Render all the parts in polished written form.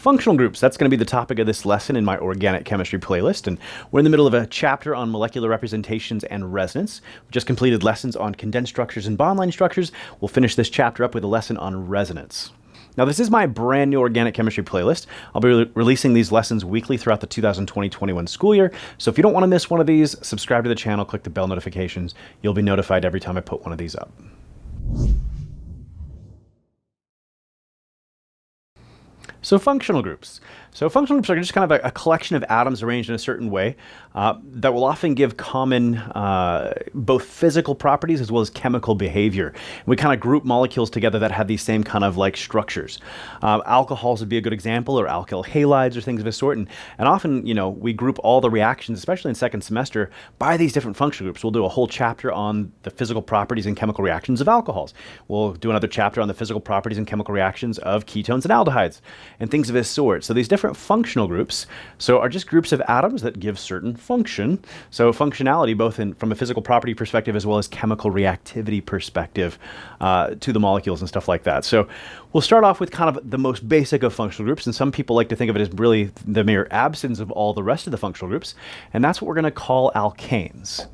Functional groups, that's going to be the topic of this lesson in my organic chemistry playlist, and we're in the middle of a chapter on molecular representations and resonance. We just completed lessons on condensed structures and bond line structures. We'll finish this chapter up with a lesson on resonance. Now, this is my brand new organic chemistry playlist. I'll be releasing these lessons weekly throughout the 2020-21 school year, so if you don't want to miss one of these, subscribe to the channel, click the bell notifications. You'll be notified every time I put one of these up. So functional groups. So functional groups are just kind of a collection of atoms arranged in a certain way that will often give common both physical properties as well as chemical behavior. And we kind of group molecules together that have these same kind of like structures. Alcohols would be a good example, or alkyl halides or things of this sort. And often, you know, we group all the reactions, especially in second semester, by these different functional groups. We'll do a whole chapter on the physical properties and chemical reactions of alcohols. We'll do another chapter on the physical properties and chemical reactions of ketones and aldehydes and things of this sort. So these different functional groups are just groups of atoms that give certain function. So functionality both from a physical property perspective as well as chemical reactivity perspective to the molecules and stuff like that. So we'll start off with kind of the most basic of functional groups, and some people like to think of it as really the mere absence of all the rest of the functional groups, and that's what we're going to call alkanes.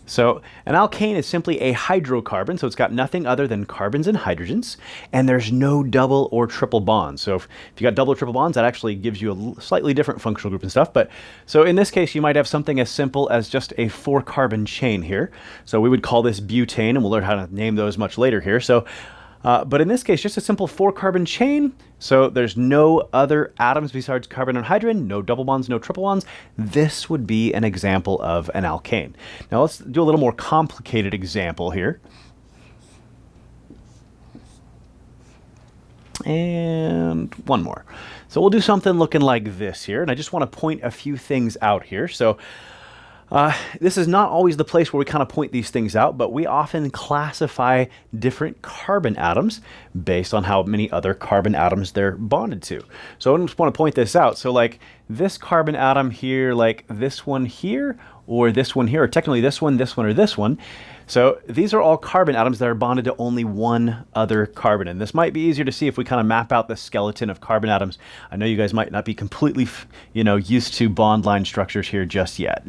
So an alkane is simply a hydrocarbon, so it's got nothing other than carbons and hydrogens, and there's no double or triple bonds. So if you got double or triple bonds, that actually gives you a slightly different functional group and stuff. But so in this case, you might have something as simple as just a 4-carbon chain here. So we would call this butane, and we'll learn how to name those much later here. So but in this case, just a simple 4-carbon chain. So there's no other atoms besides carbon and hydrogen, no double bonds, no triple bonds. This would be an example of an alkane. Now let's do a little more complicated example here. And one more. So we'll do something looking like this here. And I just want to point a few things out here. So this is not always the place where we kind of point these things out, but we often classify different carbon atoms based on how many other carbon atoms they're bonded to. So I just want to point this out. So like this carbon atom here, like this one here, or this one here, or technically this one, or this one. So these are all carbon atoms that are bonded to only one other carbon. And this might be easier to see if we kind of map out the skeleton of carbon atoms. I know you guys might not be completely, used to bond line structures here just yet.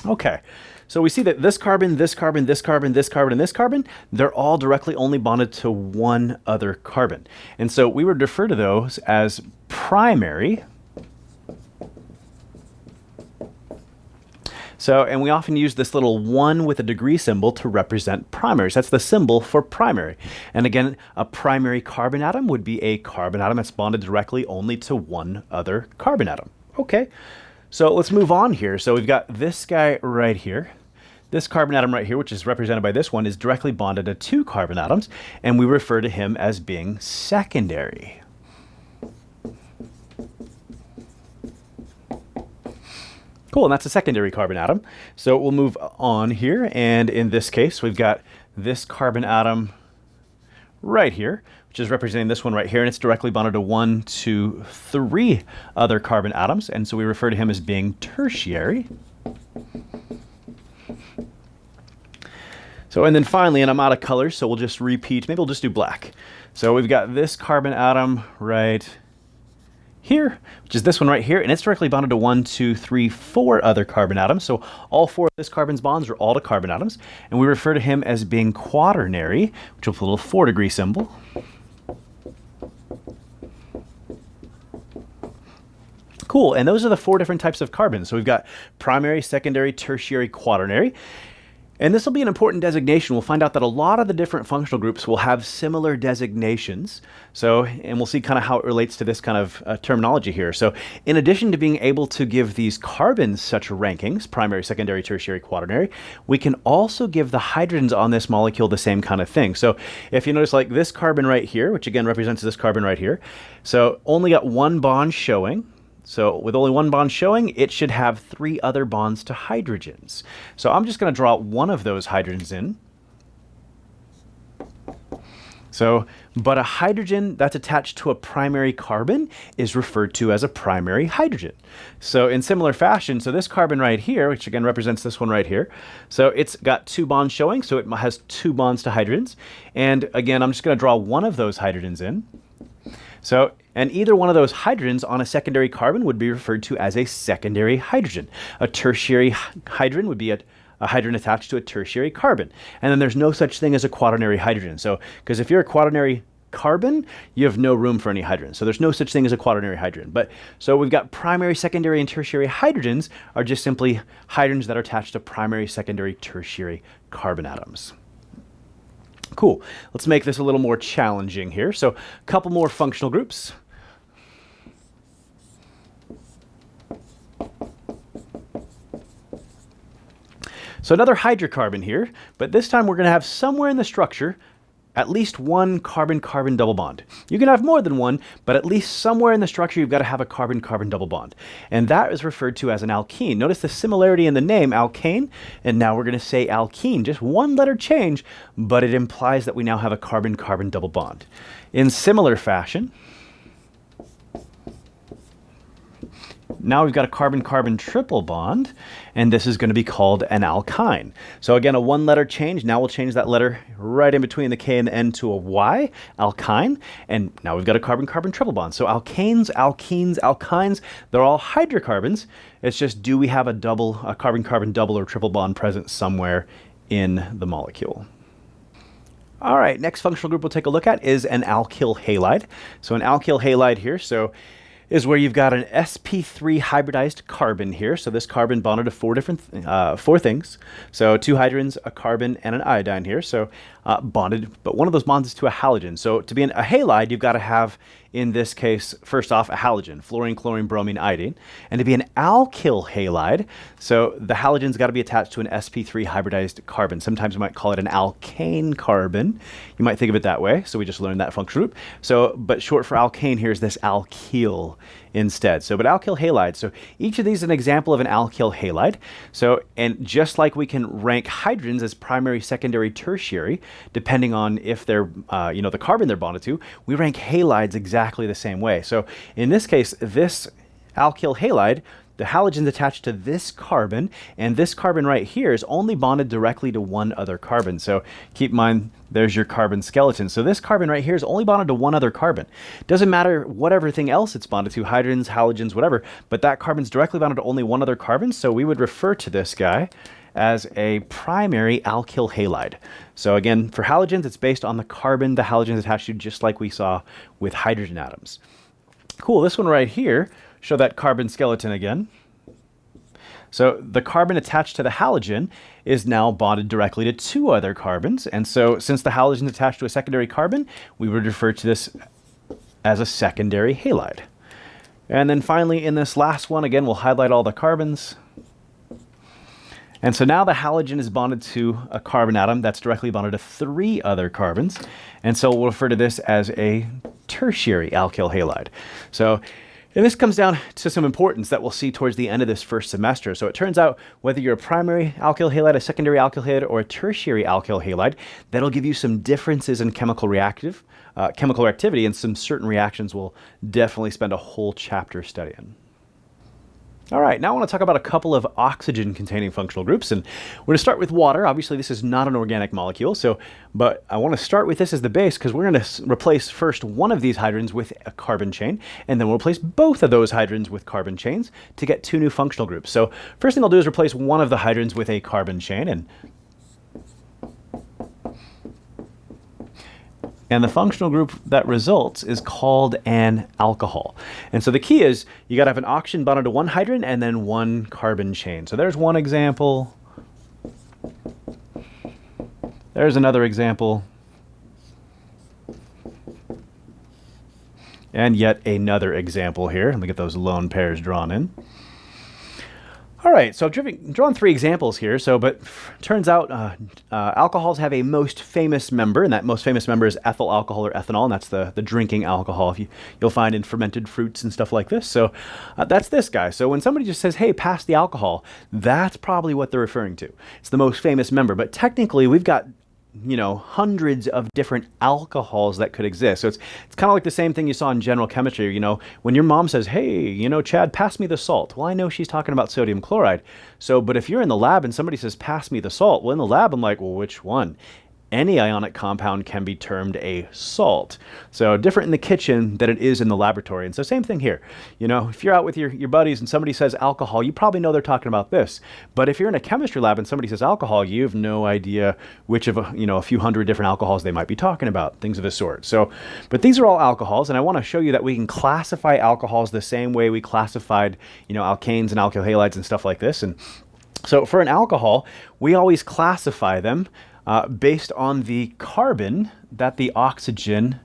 Okay, so we see that this carbon, this carbon, this carbon, this carbon, and this carbon, they're all directly only bonded to one other carbon. And so we would refer to those as primary. So, and we often use this little 1 with a degree symbol to represent primaries. That's the symbol for primary. And again, a primary carbon atom would be a carbon atom that's bonded directly only to one other carbon atom. Okay. So let's move on here. So we've got this guy right here. This carbon atom right here, which is represented by this one, is directly bonded to 2 carbon atoms, and we refer to him as being secondary. Cool, and that's a secondary carbon atom. So we'll move on here, and in this case, we've got this carbon atom right here, which is representing this one right here, and it's directly bonded to 1, 2, 3 other carbon atoms, and so we refer to him as being tertiary. So, and then finally, and I'm out of colors, so we'll just repeat, maybe we'll just do black. So we've got this carbon atom right here, which is this one right here, and it's directly bonded to 1, 2, 3, 4 other carbon atoms. So all 4 of this carbon's bonds are all to carbon atoms, and we refer to him as being quaternary, which will put a little 4-degree symbol. Cool, and those are the 4 different types of carbons. So we've got primary, secondary, tertiary, quaternary. And this will be an important designation. We'll find out that a lot of the different functional groups will have similar designations. So, and we'll see kind of how it relates to this kind of terminology here. So in addition to being able to give these carbons such rankings, primary, secondary, tertiary, quaternary, we can also give the hydrogens on this molecule the same kind of thing. So if you notice like this carbon right here, which again represents this carbon right here, so only got 1 bond showing. So with only 1 bond showing, it should have 3 other bonds to hydrogens. So I'm just going to draw one of those hydrogens in. So, but a hydrogen that's attached to a primary carbon is referred to as a primary hydrogen. So in similar fashion, so this carbon right here, which again represents this one right here, so it's got 2 bonds showing, so it has 2 bonds to hydrogens. And again, I'm just going to draw one of those hydrogens in. So, and either one of those hydrogens on a secondary carbon would be referred to as a secondary hydrogen. A tertiary hydrogen would be a hydrogen attached to a tertiary carbon. And then there's no such thing as a quaternary hydrogen. So, because if you're a quaternary carbon, you have no room for any hydrogen. So there's no such thing as a quaternary hydrogen. But so we've got primary, secondary, and tertiary hydrogens are just simply hydrogens that are attached to primary, secondary, tertiary carbon atoms. Cool. Let's make this a little more challenging here. So a couple more functional groups. So another hydrocarbon here, but this time we're going to have somewhere in the structure at least one carbon-carbon double bond. You can have more than one, but at least somewhere in the structure you've got to have a carbon-carbon double bond. And that is referred to as an alkene. Notice the similarity in the name, alkane, and now we're going to say alkene. Just one letter change, but it implies that we now have a carbon-carbon double bond. In similar fashion, now we've got a carbon-carbon triple bond, and this is going to be called an alkyne. So again, a one-letter change. Now we'll change that letter right in between the K and the N to a Y, alkyne, and now we've got a carbon-carbon triple bond. So alkanes, alkenes, alkynes, they're all hydrocarbons. It's just, do we have a carbon-carbon double or triple bond present somewhere in the molecule? All right, next functional group we'll take a look at is an alkyl halide. So an alkyl halide here, is where you've got an sp3 hybridized carbon here. So this carbon bonded to 4 things. So 2 hydrogens, a carbon, and an iodine here. So bonded, but one of those bonds is to a halogen. So to be a halide, you've got to have, in this case, first off, a halogen, fluorine, chlorine, bromine, iodine. And to be an alkyl halide, so the halogen's got to be attached to an sp3 hybridized carbon. Sometimes you might call it an alkane carbon. You might think of it that way. So we just learned that functional group. So, but short for alkane here is this alkyl instead. So, but alkyl halide. So each of these is an example of an alkyl halide. So, and just like we can rank hydrogens as primary, secondary, tertiary, depending on if they're, the carbon they're bonded to, we rank halides exactly the same way. So in this case, this alkyl halide, the halogen's attached to this carbon, and this carbon right here is only bonded directly to one other carbon. So keep in mind, there's your carbon skeleton. So this carbon right here is only bonded to one other carbon. Doesn't matter what everything else it's bonded to, hydrogens, halogens, whatever, but that carbon's directly bonded to only one other carbon, so we would refer to this guy as a primary alkyl halide. So again, for halogens, it's based on the carbon the halogen is attached to, just like we saw with hydrogen atoms. Cool, this one right here, show that carbon skeleton again. So the carbon attached to the halogen is now bonded directly to 2 other carbons. And so since the halogen is attached to a secondary carbon, we would refer to this as a secondary halide. And then finally, in this last one, again, we'll highlight all the carbons. And so now the halogen is bonded to a carbon atom that's directly bonded to 3 other carbons. And so we'll refer to this as a tertiary alkyl halide. So, and this comes down to some importance that we'll see towards the end of this first semester. So it turns out whether you're a primary alkyl halide, a secondary alkyl halide, or a tertiary alkyl halide, that'll give you some differences in chemical activity, and some certain reactions we'll definitely spend a whole chapter studying. All right, now I want to talk about a couple of oxygen-containing functional groups, and we're going to start with water. Obviously, this is not an organic molecule, but I want to start with this as the base because we're going to replace first one of these hydrogens with a carbon chain, and then we'll replace both of those hydrogens with carbon chains to get 2 new functional groups. So first thing I'll do is replace one of the hydrogens with a carbon chain, and the functional group that results is called an alcohol. And so the key is you got to have an oxygen bonded to one hydrogen and then one carbon chain. So there's one example. There's another example. And yet another example here. Let me get those lone pairs drawn in. All right, so I've drawn 3 examples here. But turns out alcohols have a most famous member, and that most famous member is ethyl alcohol or ethanol, and that's the drinking alcohol you'll find in fermented fruits and stuff like this. So that's this guy. So when somebody just says, hey, pass the alcohol, that's probably what they're referring to. It's the most famous member, but technically we've got hundreds of different alcohols that could exist. So it's kind of like the same thing you saw in general chemistry. When your mom says, hey, Chad, pass me the salt. Well, I know she's talking about sodium chloride. But if you're in the lab and somebody says, pass me the salt, well, in the lab, I'm like, well, which one? Any ionic compound can be termed a salt. So different in the kitchen than it is in the laboratory. And so same thing here. If you're out with your buddies and somebody says alcohol, you probably know they're talking about this. But if you're in a chemistry lab and somebody says alcohol, you have no idea which of a few hundred different alcohols they might be talking about, things of the sort. But these are all alcohols, and I want to show you that we can classify alcohols the same way we classified, alkanes and alkyl halides and stuff like this. And so for an alcohol, we always classify them based on the carbon that the oxygen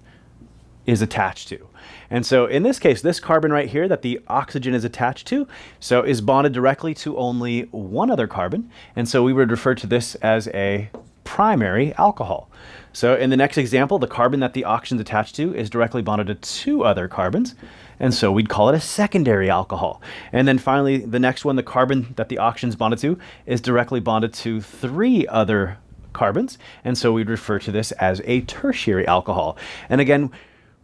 is attached to. And so in this case, this carbon right here that the oxygen is attached to, so is bonded directly to only one other carbon. And so we would refer to this as a primary alcohol. So in the next example, the carbon that the oxygen is attached to is directly bonded to two other carbons. And so we'd call it a secondary alcohol. And then finally, the next one, the carbon that the oxygen is bonded to is directly bonded to three other carbons, and so we'd refer to this as a tertiary alcohol. And again,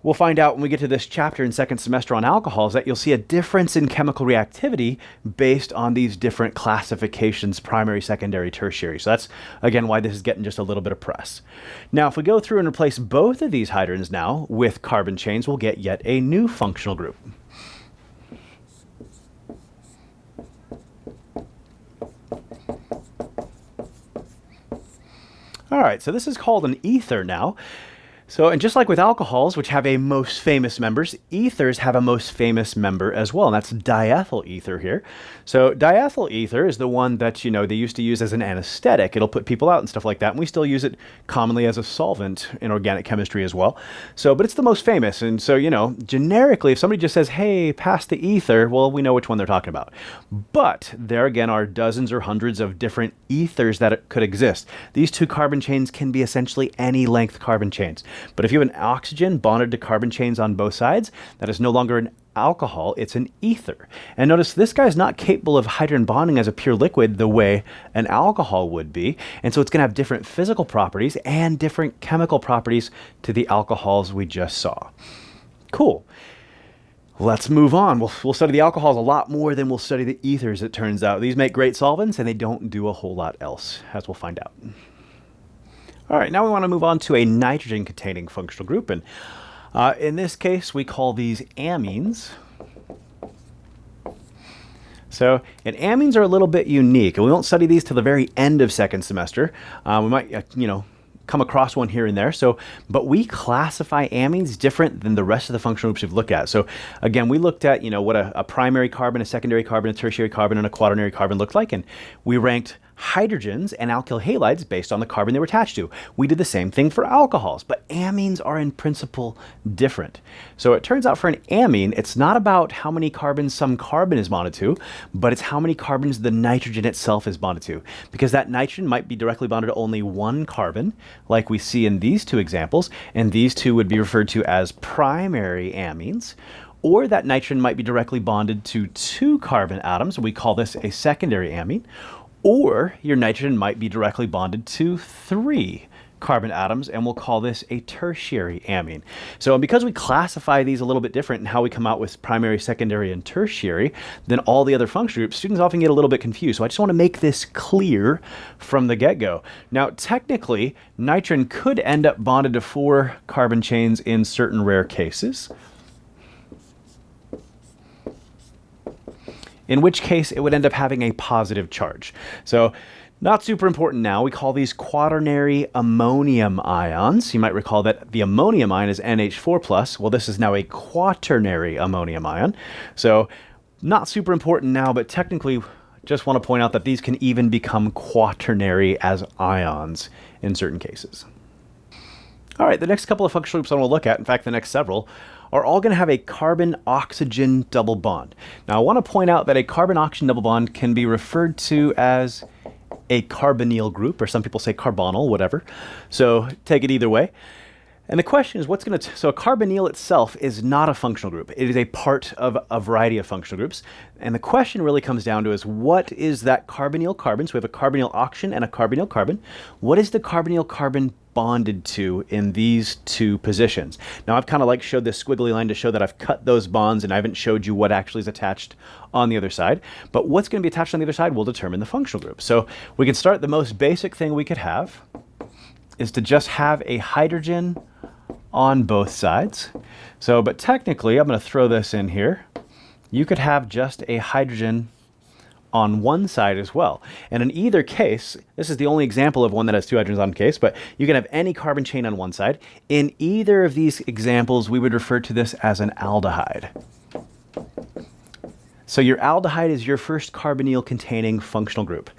we'll find out when we get to this chapter in second semester on alcohols that you'll see a difference in chemical reactivity based on these different classifications, primary, secondary, tertiary. So that's, again, why this is getting just a little bit of press. Now, if we go through and replace both of these hydrogens now with carbon chains, we'll get yet a new functional group. All right, so this is called an ether now. And just like with alcohols, which have a most famous members, ethers have a most famous member as well, and that's diethyl ether here. So diethyl ether is the one that, they used to use as an anesthetic. It'll put people out and stuff like that, and we still use it commonly as a solvent in organic chemistry as well. But it's the most famous, and so, generically, if somebody just says, hey, pass the ether, well, we know which one they're talking about. But there again are dozens or hundreds of different ethers that could exist. These two carbon chains can be essentially any length carbon chains. But if you have an oxygen bonded to carbon chains on both sides, that is no longer an alcohol, it's an ether. And notice this guy is not capable of hydrogen bonding as a pure liquid the way an alcohol would be. And so it's going to have different physical properties and different chemical properties to the alcohols we just saw. Cool. Let's move on. We'll study the alcohols a lot more than we'll study the ethers, it turns out. These make great solvents, and they don't do a whole lot else, as we'll find out. All right, now we want to move on to a nitrogen-containing functional group, and in this case, we call these amines. And amines are a little bit unique, and we won't study these till the very end of second semester. We might, come across one here and there. But we classify amines different than the rest of the functional groups we've looked at. So again, we looked at, what a primary carbon, a secondary carbon, a tertiary carbon, and a quaternary carbon looked like, and we ranked hydrogens and alkyl halides based on the carbon they were attached to. We did the same thing for alcohols, but amines are in principle different. So it turns out for an amine, it's not about how many carbons some carbon is bonded to, but it's how many carbons the nitrogen itself is bonded to. Because that nitrogen might be directly bonded to only one carbon, like we see in these two examples, and these two would be referred to as primary amines. Or that nitrogen might be directly bonded to two carbon atoms, and we call this a secondary amine. Or your nitrogen might be directly bonded to three carbon atoms, and we'll call this a tertiary amine. So because we classify these a little bit different in how we come out with primary, secondary, and tertiary than all the other function groups, students often get a little bit confused. So I just want to make this clear from the get-go. Now, technically, nitrogen could end up bonded to four carbon chains in certain rare cases, in which case it would end up having a positive charge. So not super important now. We call these quaternary ammonium ions. You might recall that the ammonium ion is NH4+. Well, this is now a quaternary ammonium ion. So not super important now, but technically just want to point out that these can even become quaternary as ions in certain cases. All right, the next couple of functional groups I want to look at, in fact, the next several, are all going to have a carbon-oxygen double bond. Now, I want to point out that a carbon-oxygen double bond can be referred to as a carbonyl group, or some people say carbonyl, whatever. So take it either way. And the question is, so a carbonyl itself is not a functional group. It is a part of a variety of functional groups. And the question really comes down to is, what is that carbonyl carbon? So we have a carbonyl oxygen and a carbonyl carbon. What is the carbonyl carbon bonded to in these two positions? Now I've kind of like showed this squiggly line to show that I've cut those bonds and I haven't showed you what actually is attached on the other side. But what's going to be attached on the other side will determine the functional group. So we can start, the most basic thing we could have is to just have a hydrogen on both sides. So, but technically, I'm going to throw this in here. You could have just a hydrogen on one side as well. And in either case, this is the only example of one that has two hydrogens on case, but you can have any carbon chain on one side. In either of these examples, we would refer to this as an aldehyde. So your aldehyde is your first carbonyl containing functional group.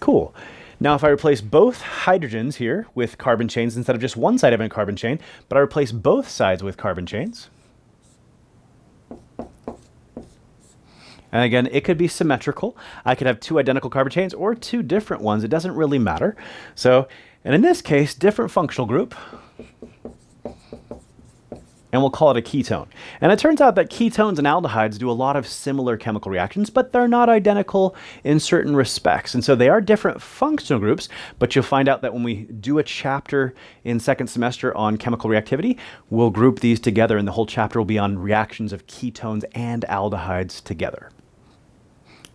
Cool. Now, if I replace both hydrogens here with carbon chains instead of just one side having a carbon chain, but I replace both sides with carbon chains. And again, it could be symmetrical. I could have two identical carbon chains or two different ones. It doesn't really matter. So, and in this case, different functional group. And we'll call it a ketone. And it turns out that ketones and aldehydes do a lot of similar chemical reactions, but they're not identical in certain respects. And so they are different functional groups, but you'll find out that when we do a chapter in second semester on chemical reactivity, we'll group these together and the whole chapter will be on reactions of ketones and aldehydes together.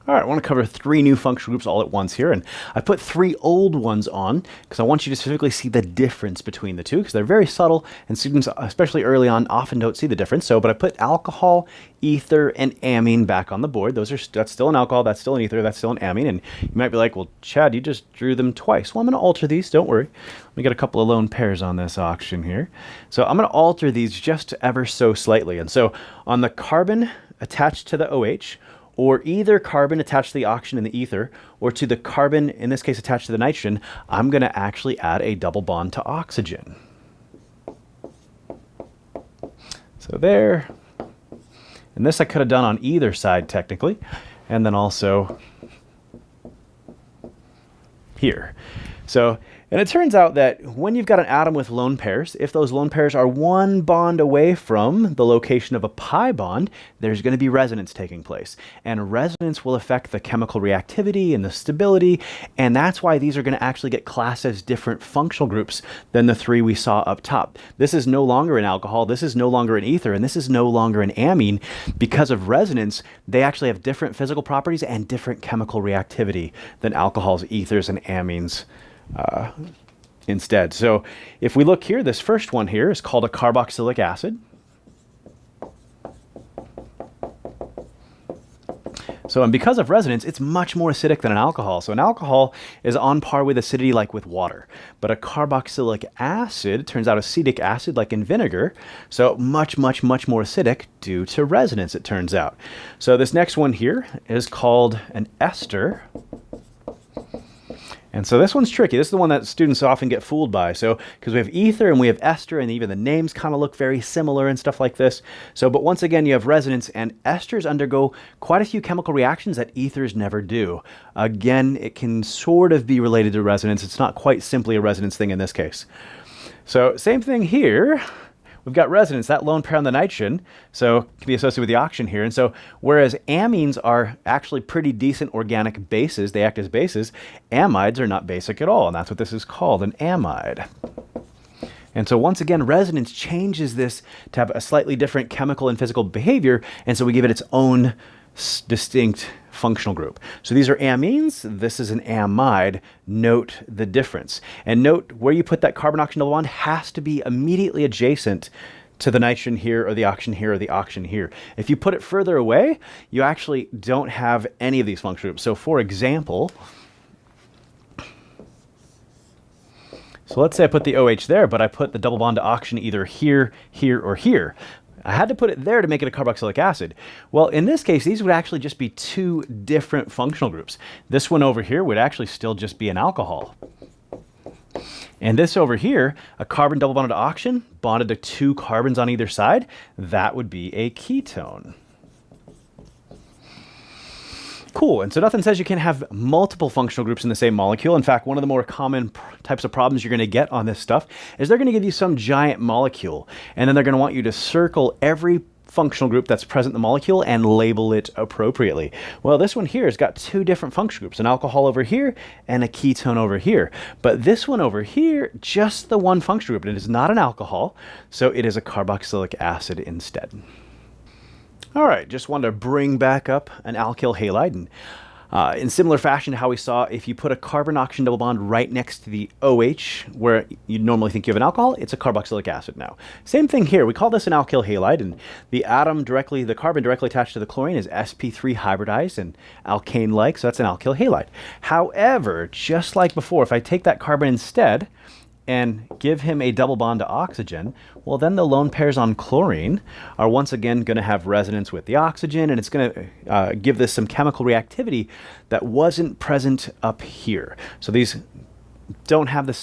All right, I want to cover three new functional groups all at once here, and I put three old ones on because I want you to specifically see the difference between the two because they're very subtle, and students, especially early on, often don't see the difference. So, but I put alcohol, ether, and amine back on the board. That's still an alcohol, that's still an ether, that's still an amine, and you might be like, well, Chad, you just drew them twice. Well, I'm going to alter these, don't worry. Let me get a couple of lone pairs on this oxygen here. So I'm going to alter these just ever so slightly, and so on the carbon attached to the OH, or either carbon attached to the oxygen in the ether, or to the carbon, in this case attached to the nitrogen, I'm going to actually add a double bond to oxygen. So there. And this I could have done on either side technically, and then also here. So, and it turns out that when you've got an atom with lone pairs, if those lone pairs are one bond away from the location of a pi bond, there's going to be resonance taking place. And resonance will affect the chemical reactivity and the stability, and that's why these are going to actually get classed as different functional groups than the three we saw up top. This is no longer an alcohol, this is no longer an ether, and this is no longer an amine. Because of resonance, they actually have different physical properties and different chemical reactivity than alcohols, ethers, and amines instead. So if we look here, this first one here is called a carboxylic acid. So, and because of resonance, it's much more acidic than an alcohol. So an alcohol is on par with acidity like with water. But a carboxylic acid turns out acetic acid like in vinegar. So much, much, much more acidic due to resonance, it turns out. So this next one here is called an ester. And so this one's tricky. This is the one that students often get fooled by. So, because we have ether and we have ester, and even the names kind of look very similar and stuff like this. So, but once again, you have resonance, and esters undergo quite a few chemical reactions that ethers never do. Again, it can sort of be related to resonance. It's not quite simply a resonance thing in this case. So, same thing here. We've got resonance, that lone pair on the nitrogen, so it can be associated with the oxygen here. And so whereas amines are actually pretty decent organic bases, they act as bases, amides are not basic at all, and that's what this is called, an amide. And so once again, resonance changes this to have a slightly different chemical and physical behavior, and so we give it its own distinct functional group. So these are amines, this is an amide. Note the difference. And note where you put that carbon-oxygen double bond has to be immediately adjacent to the nitrogen here, or the oxygen here, or the oxygen here. If you put it further away, you actually don't have any of these functional groups. So for example, so let's say I put the OH there, but I put the double bond to oxygen either here, here, or here. I had to put it there to make it a carboxylic acid. Well, in this case, these would actually just be two different functional groups. This one over here would actually still just be an alcohol. And this over here, a carbon double bonded to oxygen, bonded to two carbons on either side, that would be a ketone. Cool, and so nothing says you can have multiple functional groups in the same molecule. In fact, one of the more common types of problems you're going to get on this stuff is they're going to give you some giant molecule, and then they're going to want you to circle every functional group that's present in the molecule and label it appropriately. Well, this one here has got two different functional groups, an alcohol over here and a ketone over here. But this one over here, just the one functional group, and it is not an alcohol, so it is a carboxylic acid instead. All right, just wanted to bring back up an alkyl halide. And, in similar fashion to how we saw, if you put a carbon-oxygen double bond right next to the OH, where you'd normally think you have an alcohol, it's a carboxylic acid now. Same thing here. We call this an alkyl halide, and the carbon directly attached to the chlorine is sp3 hybridized and alkane-like, so that's an alkyl halide. However, just like before, if I take that carbon instead and give him a double bond to oxygen, well, then the lone pairs on chlorine are once again going to have resonance with the oxygen, and it's going to give this some chemical reactivity that wasn't present up here. So these don't have the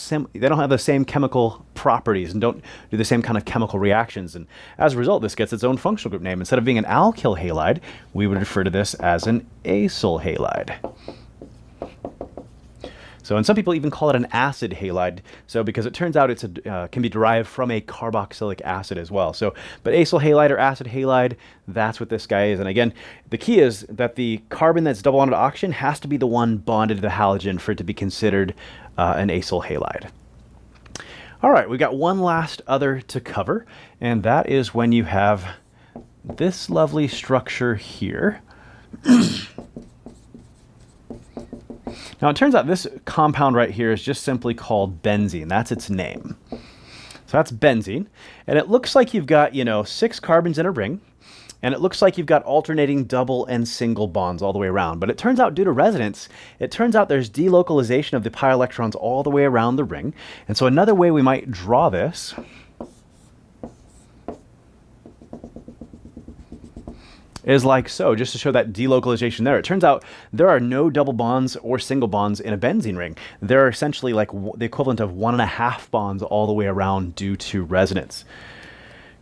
same chemical properties and don't do the same kind of chemical reactions, and as a result, this gets its own functional group name. Instead of being an alkyl halide, we would refer to this as an acyl halide. So, and some people even call it an acid halide. So, because it turns out it's can be derived from a carboxylic acid as well. So, but acyl halide or acid halide, that's what this guy is. And again, the key is that the carbon that's double bonded to oxygen has to be the one bonded to the halogen for it to be considered an acyl halide. All right, we got one last other to cover, and that is when you have this lovely structure here. Now, it turns out this compound right here is just simply called benzene. That's its name. So that's benzene. And it looks like you've got, 6 carbons in a ring. And it looks like you've got alternating double and single bonds all the way around. But it turns out, due to resonance, it turns out there's delocalization of the pi electrons all the way around the ring. And so another way we might draw this is like so, just to show that delocalization there. It turns out there are no double bonds or single bonds in a benzene ring. They're essentially like the equivalent of 1.5 bonds all the way around due to resonance.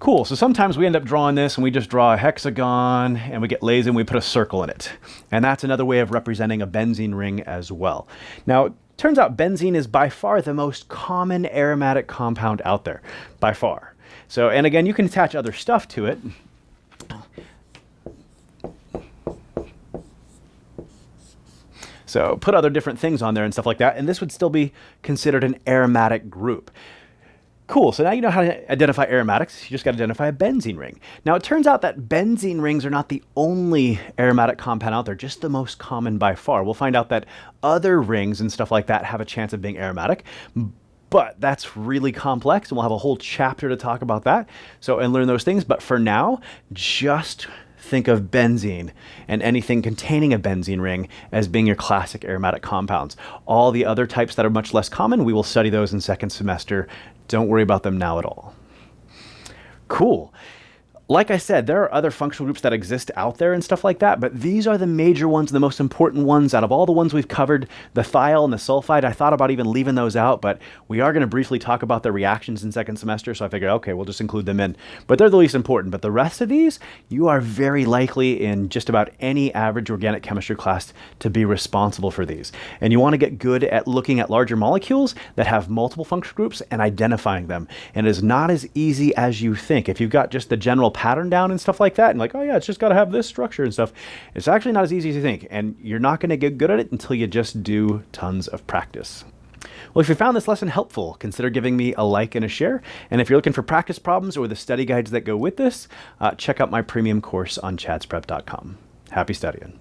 Cool, so sometimes we end up drawing this and we just draw a hexagon and we get lazy and we put a circle in it. And that's another way of representing a benzene ring as well. Now, it turns out benzene is by far the most common aromatic compound out there, by far. So, and again, you can attach other stuff to it. So put other different things on there and stuff like that, and this would still be considered an aromatic group. Cool, so now you know how to identify aromatics. You just got to identify a benzene ring. Now, it turns out that benzene rings are not the only aromatic compound out there, just the most common by far. We'll find out that other rings and stuff like that have a chance of being aromatic, but that's really complex, and we'll have a whole chapter to talk about that, and learn those things. But for now, just think of benzene and anything containing a benzene ring as being your classic aromatic compounds. All the other types that are much less common, we will study those in second semester. Don't worry about them now at all. Cool. Like I said, there are other functional groups that exist out there and stuff like that, but these are the major ones, the most important ones out of all the ones we've covered. The thiol and the sulfide, I thought about even leaving those out, but we are going to briefly talk about their reactions in second semester, so I figured, okay, we'll just include them in. But they're the least important. But the rest of these, you are very likely in just about any average organic chemistry class to be responsible for these. And you want to get good at looking at larger molecules that have multiple functional groups and identifying them. And it is not as easy as you think. If you've got just the general pattern down and stuff like that, and like, oh yeah, it's just got to have this structure and stuff, it's actually not as easy as you think, and you're not going to get good at it until you just do tons of practice. Well, if you found this lesson helpful, consider giving me a like and a share, and if you're looking for practice problems or the study guides that go with this, check out my premium course on chadsprep.com. Happy studying.